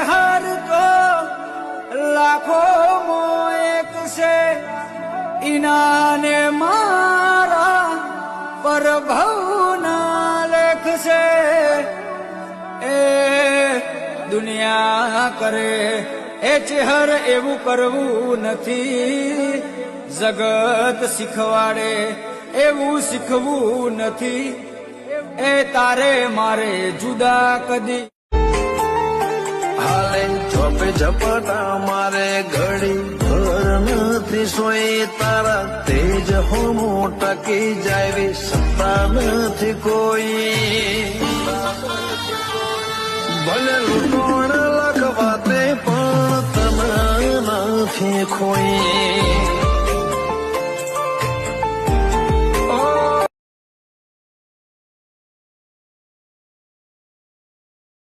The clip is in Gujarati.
ચેહર તો લાખો એક છે ઇનાને મારા પરભવના લેખ છે એ દુનિયા કરે એ ચેહર એવું કરવું નથી જગત શીખવાડે એવું શીખવું નથી એ તારે મારે જુદા કદી હાલે ચોપે ઝપટા મારે ઘડી ઘર નથી સોઈ તારા તેજ હોમો ટકી જાય સત્તા નથી કોઈ ભલે લૂંટણ લખવાતે પણ તમે નથી ખોઈ